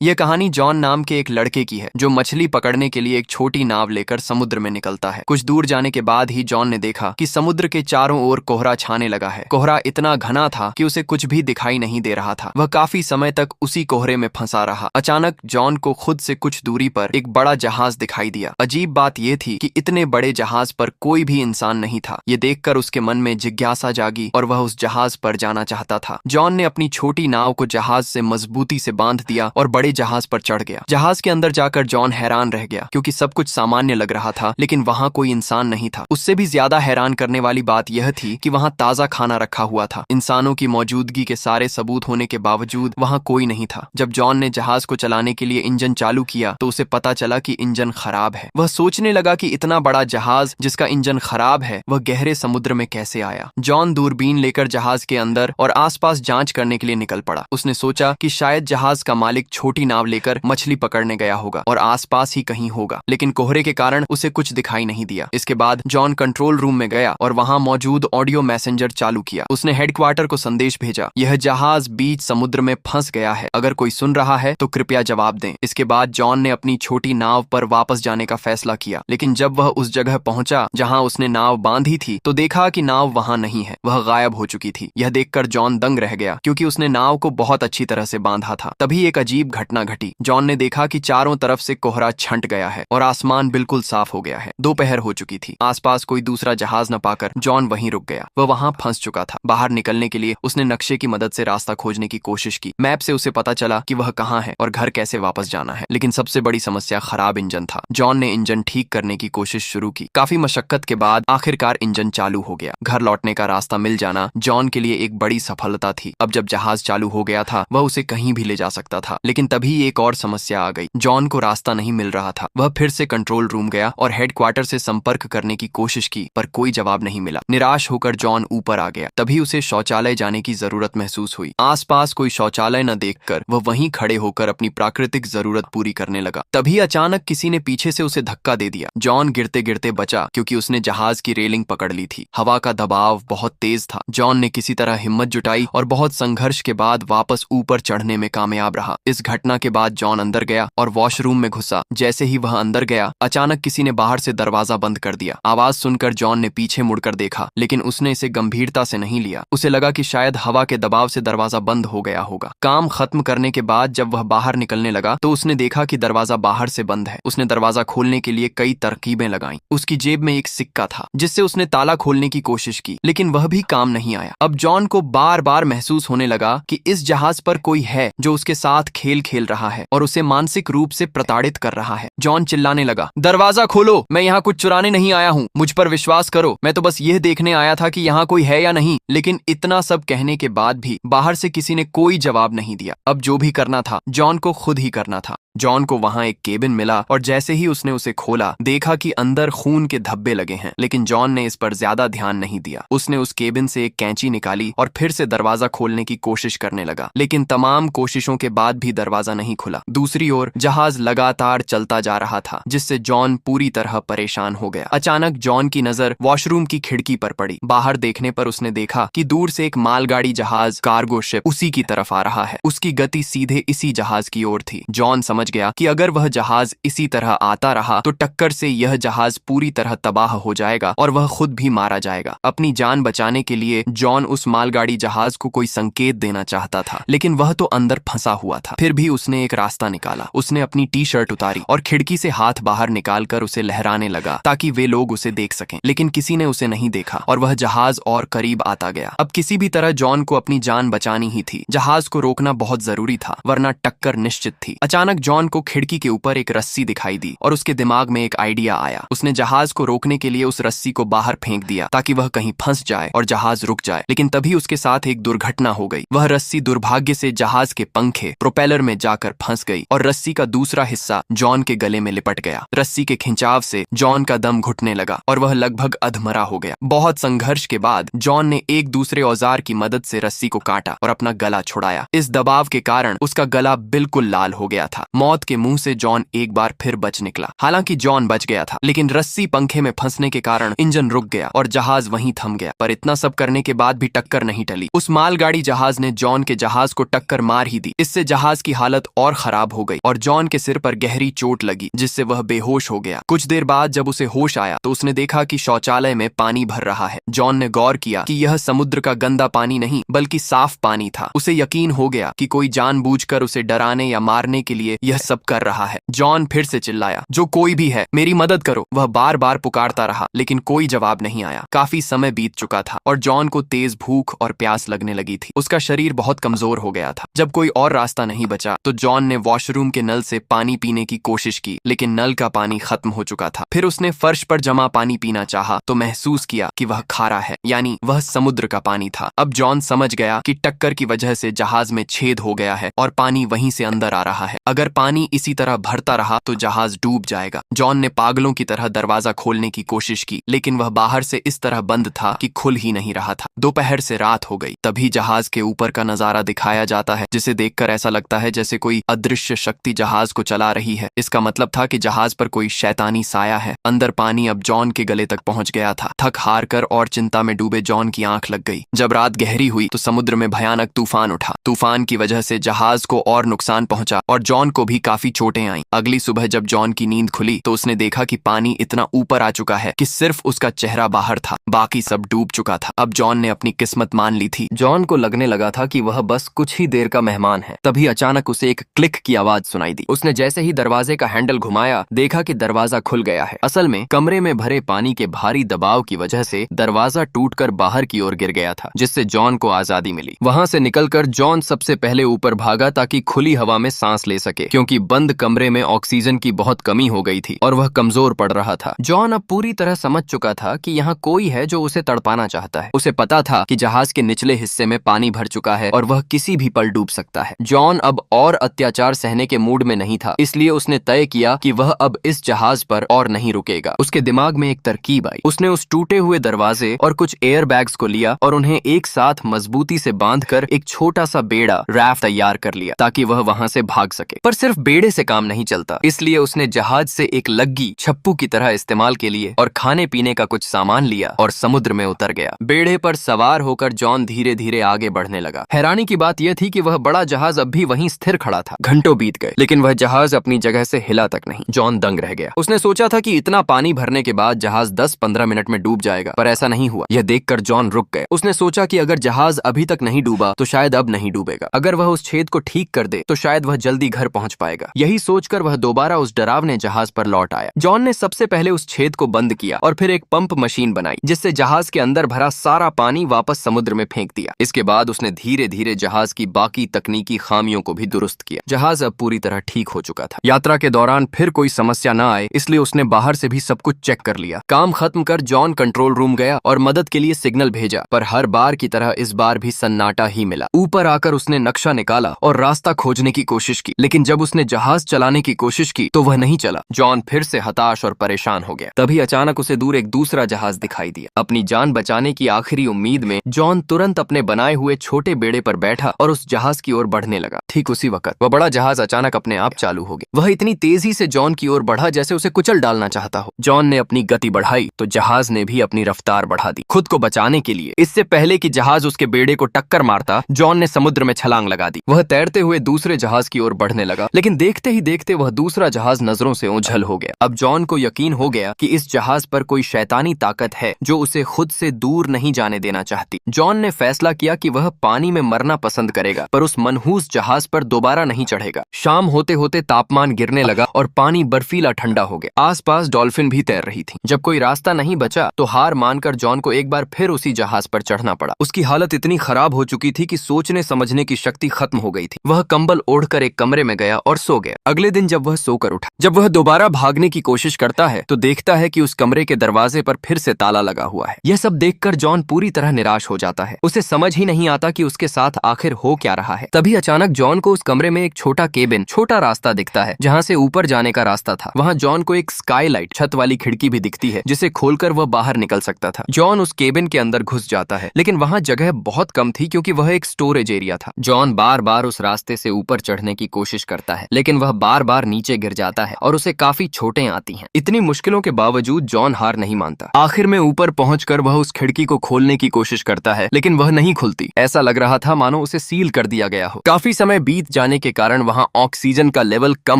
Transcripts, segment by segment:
यह कहानी जॉन नाम के एक लड़के की है जो मछली पकड़ने के लिए एक छोटी नाव लेकर समुद्र में निकलता है। कुछ दूर जाने के बाद ही जॉन ने देखा कि समुद्र के चारों ओर कोहरा छाने लगा है। कोहरा इतना घना था कि उसे कुछ भी दिखाई नहीं दे रहा था। वह काफी समय तक उसी कोहरे में फंसा रहा। अचानक जॉन को खुद से कुछ दूरी पर एक बड़ा जहाज दिखाई दिया। अजीब बात यह थी कि इतने बड़े जहाज पर कोई भी इंसान नहीं था। ये देखकर उसके मन में जिज्ञासा जागी और वह उस जहाज पर जाना चाहता था। जॉन ने अपनी छोटी नाव को जहाज से मजबूती से बांध दिया और बड़े जहाज पर चढ़ गया। जहाज के अंदर जाकर जॉन हैरान रह गया क्योंकि सब कुछ सामान्य लग रहा था, लेकिन वहां कोई इंसान नहीं था। उससे भी ज्यादा हैरान करने वाली बात यह थी कि वहां ताजा खाना रखा हुआ था। इंसानों की मौजूदगी के सारे सबूत होने के बावजूद वहां कोई नहीं था। जब जॉन ने जहाज को चलाने के लिए इंजन चालू किया तो उसे पता चला कि इंजन खराब है। वह सोचने लगा कि इतना बड़ा जहाज जिसका इंजन खराब है वह गहरे समुद्र में कैसे आया। जॉन दूरबीन लेकर जहाज के अंदर और आसपास जांच करने के लिए निकल पड़ा। उसने सोचा कि शायद जहाज का मालिक छोटी नाव लेकर मछली पकड़ने गया होगा और आसपास ही कहीं होगा, लेकिन कोहरे के कारण उसे कुछ दिखाई नहीं दिया। इसके बाद जॉन कंट्रोल रूम में गया और वहां मौजूद ऑडियो मैसेंजर चालू किया। उसने हेडक्वार्टर को संदेश भेजा, यह जहाज बीच समुद्र में फंस गया है, अगर कोई सुन रहा है तो कृपया जवाब दें। इसके बाद जॉन ने अपनी छोटी नाव पर वापस जाने का फैसला किया, लेकिन जब वह उस जगह पहुंचा जहां उसने नाव बांधी थी तो देखा कि नाव वहां नहीं है, वह गायब हो चुकी थी। यह देखकर जॉन दंग रह गया क्योंकि उसने नाव को बहुत अच्छी तरह से बांधा था। तभी एक अजीब घटना घटी। जॉन ने देखा कि चारों तरफ से कोहरा छंट गया है और आसमान बिल्कुल साफ हो गया है। दोपहर हो चुकी थी। आसपास कोई दूसरा जहाज न पाकर जॉन वहीं रुक गया। वह वहां फंस चुका था। बाहर निकलने के लिए उसने नक्शे की मदद से रास्ता खोजने की कोशिश की। मैप से उसे पता चला कि वह कहाँ है और घर कैसे वापस जाना है, लेकिन सबसे बड़ी समस्या खराब इंजन था। जॉन ने इंजन ठीक करने की कोशिश शुरू की। काफी मशक्कत के बाद आखिरकार इंजन चालू हो गया। घर लौटने का रास्ता मिल जाना जॉन के लिए एक बड़ी सफलता थी। अब जब जहाज चालू हो गया था वह उसे कहीं भी ले जा सकता था, लेकिन तभी एक और समस्या आ गई। जॉन को रास्ता नहीं मिल रहा था। वह फिर से कंट्रोल रूम गया और हेडक्वार्टर से संपर्क करने की कोशिश की, पर कोई जवाब नहीं मिला। निराश होकर जॉन ऊपर आ गया। तभी उसे शौचालय जाने की जरूरत महसूस हुई। आसपास कोई शौचालय न देखकर वह वहीं खड़े होकर अपनी प्राकृतिक जरूरत पूरी करने लगा। तभी अचानक किसी ने पीछे से उसे धक्का दे दिया। जॉन गिरते गिरते बचा क्योंकि उसने जहाज की रेलिंग पकड़ ली थी। हवा का दबाव बहुत तेज था। जॉन ने किसी तरह हिम्मत जुटाई और बहुत संघर्ष के बाद वापस ऊपर चढ़ने में कामयाब रहा। इस घटना के बाद जॉन अंदर गया और वॉशरूम में घुसा। जैसे ही वह अंदर गया अचानक किसी ने बाहर से दरवाजा बंद कर दिया। आवाज सुनकर जॉन ने पीछे मुड़कर देखा, लेकिन उसने इसे गंभीरता से नहीं लिया। उसे लगा कि शायद हवा के दबाव से दरवाजा बंद हो गया होगा। काम खत्म करने के बाद जब वह बाहर निकलने लगा तो उसने देखा कि दरवाजा बाहर से बंद है। उसने दरवाजा खोलने के लिए कई तरकीबें लगाई। उसकी जेब में एक सिक्का था जिससे उसने ताला खोलने की कोशिश की, लेकिन वह भी काम नहीं आया। अब जॉन को बार बार महसूस होने लगा कि इस जहाज पर कोई है जो उसके साथ खेल खेल रहा है और उसे मानसिक रूप से प्रताड़ित कर रहा है। जॉन चिल्लाने लगा, दरवाजा खोलो, मैं यहाँ कुछ चुराने नहीं आया हूँ, मुझ पर विश्वास करो, मैं तो बस यह देखने आया था कि यहाँ कोई है या नहीं। लेकिन इतना सब कहने के बाद भी बाहर से किसी ने कोई जवाब नहीं दिया। अब जो भी करना था जॉन को खुद ही करना था। जॉन को वहां एक केबिन मिला और जैसे ही उसने उसे खोला देखा कि अंदर खून के धब्बे लगे हैं, लेकिन जॉन ने इस पर ज्यादा ध्यान नहीं दिया। उसने उस केबिन से एक कैंची निकाली और फिर से दरवाजा खोलने की कोशिश करने लगा, लेकिन तमाम कोशिशों के बाद भी दरवाजा नहीं खुला। दूसरी ओर जहाज लगातार चलता जा रहा था, जिससे जॉन पूरी तरह परेशान हो गया। अचानक जॉन की नजर वॉशरूम की खिड़की पर पड़ी। बाहर देखने पर उसने देखा कि दूर से एक मालगाड़ी जहाज कार्गो शिप उसी की तरफ आ रहा है। उसकी गति सीधे इसी जहाज की ओर थी। जॉन समझ गया कि अगर वह जहाज इसी तरह आता रहा तो टक्कर से यह जहाज पूरी तरह तबाह हो जाएगा और वह खुद भी मारा जाएगा। अपनी जान बचाने के लिए जॉन उस मालगाड़ी जहाज को कोई संकेत देना चाहता था, लेकिन वह तो अंदर फंसा हुआ था। फिर भी उसने एक रास्ता निकाला। उसने अपनी टी शर्ट उतारी और खिड़की से हाथ बाहर निकालकर उसे लहराने लगा ताकि वे लोग उसे देख सकें, लेकिन किसी ने उसे नहीं देखा और वह जहाज और करीब आता गया। अब किसी भी तरह जॉन को अपनी जान बचानी ही थी। जहाज को रोकना बहुत जरूरी था, वरना टक्कर निश्चित थी। अचानक जॉन को खिड़की के ऊपर एक रस्सी दिखाई दी और उसके दिमाग में एक आइडिया आया। उसने जहाज को रोकने के लिए उस रस्सी को बाहर फेंक दिया ताकि वह कहीं फंस जाए और जहाज रुक जाए, लेकिन तभी उसके साथ एक दुर्घटना हो गई। वह रस्सी दुर्भाग्य से जहाज के पंखे प्रोपेलर में जाकर फंस गई और रस्सी का दूसरा हिस्सा जॉन के गले में लिपट गया। रस्सी के खिंचाव से जॉन का दम घुटने लगा और वह लगभग अधमरा हो गया। बहुत संघर्ष के बाद जॉन ने एक दूसरे औजार की मदद से रस्सी को काटा और अपना गला छुड़ाया। इस दबाव के कारण उसका गला बिल्कुल लाल हो गया था। मौत के मुंह से जॉन एक बार फिर बच निकला। हालांकि जॉन बच गया था, लेकिन रस्सी पंखे में फंसने के कारण इंजन रुक गया और जहाज वहीं थम गया। पर इतना सब करने के बाद भी टक्कर नहीं टली। उस मालगाड़ी जहाज ने जॉन के जहाज को टक्कर मार ही दी। इससे जहाज की हालत और खराब हो गई और जॉन के सिर पर गहरी चोट लगी, जिससे वह बेहोश हो गया। कुछ देर बाद जब उसे होश आया तो उसने देखा कि शौचालय में पानी भर रहा है। जॉन ने गौर किया कि यह समुद्र का गंदा पानी नहीं बल्कि साफ पानी था। उसे यकीन हो गया कि कोई जानबूझकर उसे डराने या मारने के लिए यह सब कर रहा है। जॉन फिर से चिल्लाया, जो कोई भी है मेरी मदद करो। वह बार बार पुकारता रहा, लेकिन कोई जवाब नहीं आया। काफी समय बीत चुका था और जॉन को तेज भूख और प्यास लगने लगी थी। उसका शरीर बहुत कमजोर हो गया था। जब कोई और रास्ता नहीं बचा तो जॉन ने वॉशरूम के नल से पानी पीने की कोशिश की, लेकिन नल का पानी खत्म हो चुका था। फिर उसने फर्श पर जमा पानी पीना चाहा तो महसूस किया कि वह खारा है, यानी वह समुद्र का पानी था। अब जॉन समझ गया कि टक्कर की वजह से जहाज में छेद हो गया है और पानी वहीं से अंदर आ रहा है। अगर पानी इसी तरह भरता रहा तो जहाज डूब जाएगा। जॉन ने पागलों की तरह दरवाजा खोलने की कोशिश की, लेकिन वह बाहर से इस तरह बंद था कि खुल ही नहीं रहा था। दोपहर से रात हो गई। तभी जहाज के ऊपर का नजारा दिखाया जाता है, जिसे देखकर ऐसा लगता है जैसे कोई अदृश्य शक्ति जहाज को चला रही है। इसका मतलब था कि जहाज पर कोई शैतानी साया है। अंदर पानी अब जॉन के गले तक पहुंच गया था। थक हार कर और चिंता में डूबे जॉन की आंख लग गई। जब रात गहरी हुई तो समुद्र में भयानक तूफान उठा। तूफान की वजह से जहाज को और नुकसान पहुंचा और जॉन को भी काफी चोटें आईं। अगली सुबह जब जॉन की नींद खुली तो उसने देखा कि पानी इतना ऊपर आ चुका है कि सिर्फ उसका चेहरा बाहर था, बाकी सब डूब चुका था। अब जॉन ने अपनी किस्मत मान ली थी। जॉन को लगने लगा था कि वह बस कुछ ही देर का मेहमान है। तभी अचानक उसे एक क्लिक की आवाज सुनाई दी। उसने जैसे ही दरवाजे का हैंडल घुमाया, देखा कि दरवाजा खुल गया है। असल में कमरे में भरे पानी के भारी दबाव की वजह से दरवाजा टूटकर बाहर की ओर गिर गया था, जिससे जॉन को आजादी मिली। वहां से निकलकर जॉन सबसे पहले ऊपर भागा ताकि खुली हवा में सांस ले सके, क्योंकि बंद कमरे में ऑक्सीजन की बहुत कमी हो गई थी और वह कमजोर पड़ रहा था। जॉन अब पूरी तरह समझ चुका था कि यहाँ कोई है जो उसे तड़पाना चाहता है। उसे पता था कि जहाज के निचले हिस्से में पानी भर चुका है और वह किसी भी पल डूब सकता है। जॉन अब और अत्याचार सहने के मूड में नहीं था, इसलिए उसने तय किया कि वह अब इस जहाज पर और नहीं रुकेगा। उसके दिमाग में एक तरकीब आई। उसने उस टूटे हुए दरवाजे और कुछ एयर बैग्स को लिया और उन्हें एक साथ मजबूती से बांधकर एक छोटा सा बेड़ा राफ्ट तैयार कर लिया ताकि वह वहां से भाग सके। पर सिर्फ बेड़े से काम नहीं चलता, इसलिए उसने जहाज से एक लग्गी छप्पू की तरह इस्तेमाल के लिए और खाने पीने का कुछ सामान लिया और समुद्र में उतर गया। बेड़े पर सवार होकर जॉन धीरे धीरे आगे बढ़ने लगा। हैरानी की बात यह थी कि वह बड़ा जहाज अब भी वहीं स्थिर खड़ा था। घंटों बीत गए, लेकिन वह जहाज अपनी जगह से हिला तक नहीं। जॉन दंग रह गया। उसने सोचा था कि इतना पानी भरने के बाद जहाज 10-15 मिनट में डूब जाएगा, पर ऐसा नहीं हुआ। यह देखकर जॉन रुक गए। उसने सोचा कि अगर जहाज अभी तक नहीं डूबा तो शायद अब नहीं डूबेगा। अगर वह उस छेद को ठीक कर दे तो शायद वह जल्दी घर पहुंच पाएगा। यही सोचकर वह दोबारा उस डरावने जहाज पर लौट आया। जॉन ने सबसे पहले उस छेद को बंद किया और फिर एक पंप मशीन बनाई, जिससे जहाज के अंदर भरा सारा पानी वापस समुद्र में फेंक दिया। इसके बाद उसने धीरे धीरे जहाज की बाकी तकनीकी खामियों को भी दुरुस्त किया। जहाज अब पूरी तरह ठीक हो चुका था। यात्रा के दौरान फिर कोई समस्या न आए, इसलिए उसने बाहर से भी सब कुछ चेक कर लिया। काम खत्म कर जॉन कंट्रोल रूम गया और मदद के लिए सिग्नल भेजा, पर हर बार की तरह इस बार भी सन्नाटा ही मिला। ऊपर आकर उसने नक्शा निकाला और रास्ता खोजने की कोशिश की, लेकिन जब उसने जहाज चलाने की कोशिश की तो वह नहीं चला। जॉन फिर से हताश और परेशान हो गया। तभी अचानक उसे दूर एक दूसरा जहाज दिखाई दिया। अपनी जान बचाने की आखिरी उम्मीद में जॉन तुरंत अपने बनाए हुए छोटे बेड़े पर बैठा और उस जहाज की ओर बढ़ने लगा। ठीक उसी वक्त वह बड़ा जहाज अचानक अपने आप चालू हो गया। वह इतनी तेजी से जॉन की ओर बढ़ा जैसे उसे कुचल डालना चाहता हो। जॉन ने अपनी गति बढ़ाई तो जहाज ने भी अपनी रफ्तार बढ़ा दी। खुद को बचाने के लिए, इससे पहले कि जहाज उसके बेड़े को टक्कर मारता, जॉन ने समुद्र में छलांग लगा दी। वह तैरते हुए दूसरे जहाज की ओर बढ़ने लगा, लेकिन देखते ही देखते वह दूसरा जहाज नजरों से ओझल हो गया। अब जॉन को यकीन हो गया कि इस जहाज पर कोई शैतानी ताकत है जो उसे खुद से दूर नहीं जाने देना चाहती। जॉन ने फैसला किया कि वह पानी में मरना पसंद करेगा, पर उस मनहूस जहाज पर दोबारा नहीं चढ़ेगा। शाम होते होते तापमान गिरने लगा और पानी बर्फीला ठंडा हो गया। आसपास डॉल्फिन भी तैर रही थी। जब कोई रास्ता नहीं बचा तो हार मानकर जॉन को एक बार फिर उसी जहाज पर चढ़ना पड़ा। उसकी हालत इतनी खराब हो चुकी थी कि सोचने समझने की शक्ति खत्म हो गई थी। वह कंबल ओढ़कर एक कमरे में गया और सो गया। अगले दिन जब वह सोकर उठा, जब वह दोबारा भागने की कोशिश करता है तो देखता है कि उस कमरे के दरवाजे पर फिर से ताला लगा हुआ है। यह सब देखकर जॉन पूरी तरह निराश हो जाता है। उसे समझ ही नहीं आता कि उसके साथ आखिर हो क्या रहा है। तभी अचानक जॉन को उस कमरे में एक छोटा केबिन, छोटा रास्ता दिखता है जहाँ से ऊपर जाने का रास्ता था। वहाँ जॉन को एक स्काईलाइट, छत वाली खिड़की भी दिखती है जिसे खोलकर वह बाहर निकल सकता था। जॉन उस केबिन के अंदर घुस जाता है, लेकिन वहाँ जगह बहुत कम थी क्योंकि वह एक स्टोरेज एरिया था। जॉन बार बार उस रास्ते से ऊपर चढ़ने की कोशिश करता करता है, लेकिन वह बार बार नीचे गिर जाता है और उसे काफी चोटें आती हैं। इतनी मुश्किलों के बावजूद जॉन हार नहीं मानता। आखिर में ऊपर पहुंचकर वह उस खिड़की को खोलने की कोशिश करता है, लेकिन वह नहीं खुलती। ऐसा लग रहा था मानो उसे सील कर दिया गया हो। काफी समय बीत जाने के कारण वहां ऑक्सीजन का लेवल कम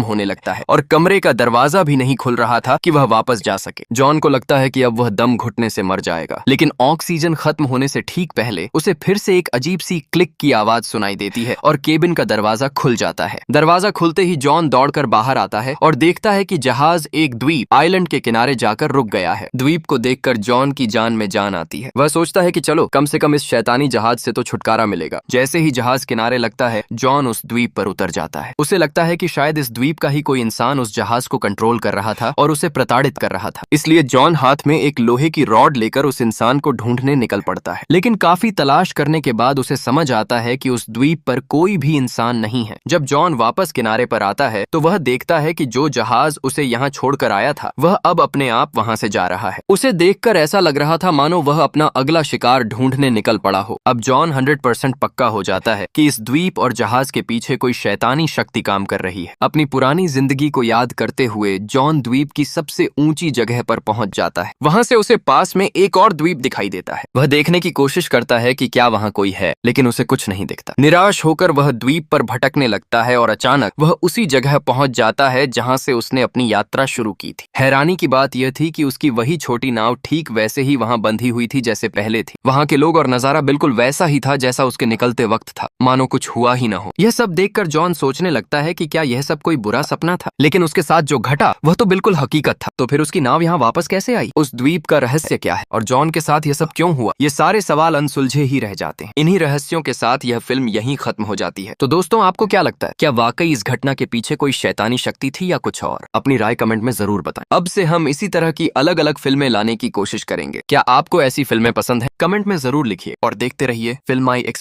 होने लगता है और कमरे का दरवाजा भी नहीं खुल रहा था कि वह वापस जा सके। जॉन को लगता है कि अब वह दम घुटने से मर जाएगा, लेकिन ऑक्सीजन खत्म होने से ठीक पहले उसे फिर से एक अजीब सी क्लिक की आवाज सुनाई देती है और केबिन का दरवाजा खुल जाता है। दरवाजा खुलते ही जॉन दौड़कर बाहर आता है और देखता है कि जहाज एक द्वीप आइलैंड के किनारे जाकर रुक गया है। द्वीप को देखकर जॉन की जान में जान आती है। वह सोचता है कि चलो कम से कम इस शैतानी जहाज से तो छुटकारा मिलेगा। जैसे ही जहाज किनारे लगता है, जॉन उस द्वीप पर उतर जाता है। उसे लगता है कि शायद इस द्वीप का ही कोई इंसान उस जहाज को कंट्रोल कर रहा था और उसे प्रताड़ित कर रहा था। इसलिए जॉन हाथ में एक लोहे की रॉड लेकर उस इंसान को ढूंढने निकल पड़ता है, लेकिन काफी तलाश करने के बाद उसे समझ आता है कि उस द्वीप पर कोई भी इंसान नहीं है। जब जॉन वापस किनारे पर आता है तो वह देखता है कि जो जहाज उसे यहाँ छोड़कर आया था वह अब अपने आप वहां से जा रहा है। उसे देखकर ऐसा लग रहा था मानो वह अपना अगला शिकार ढूंढने निकल पड़ा हो। अब जॉन 100% पक्का हो जाता है कि इस द्वीप और जहाज के पीछे कोई शैतानी शक्ति काम कर रही है। अपनी पुरानी जिंदगी को याद करते हुए जॉन द्वीप की सबसे ऊंची जगह पर पहुंच जाता है। वहां से उसे पास में एक और द्वीप दिखाई देता है। वह देखने की कोशिश करता है कि क्या वहां कोई है, लेकिन उसे कुछ नहीं दिखता। निराश होकर वह द्वीप पर भटकने लगता है और अचानक वह उसी जगह पहुंच जाता है जहां से उसने अपनी यात्रा शुरू की थी। हैरानी की बात यह थी कि उसकी वही छोटी नाव ठीक वैसे ही वहां बंधी हुई थी जैसे पहले थी। वहां के लोग और नजारा बिल्कुल वैसा ही था जैसा उसके निकलते वक्त था, मानो कुछ हुआ ही न हो। यह सब देखकर जॉन सोचने लगता है कि क्या यह सब कोई बुरा सपना था, लेकिन उसके साथ जो घटा वह तो बिल्कुल हकीकत था। तो फिर उसकी नाव यहाँ वापस कैसे आई? उस द्वीप का रहस्य क्या है और जॉन के साथ यह सब क्यों हुआ? ये सारे सवाल अनसुलझे ही रह जाते हैं। इन्हीं रहस्यों के साथ यह फिल्म यहीं खत्म हो जाती है। तो दोस्तों, आपको क्या लगता है, क्या वाकई इस घटना के पीछे कोई शैतानी शक्ति थी या कुछ और? अपनी राय कमेंट में जरूर बताएं। अब से हम इसी तरह की अलग अलग फिल्में लाने की कोशिश करेंगे। क्या आपको ऐसी फिल्में पसंद है? कमेंट में जरूर लिखिए और देखते रहिए फिल्माई एक्सप्रेस।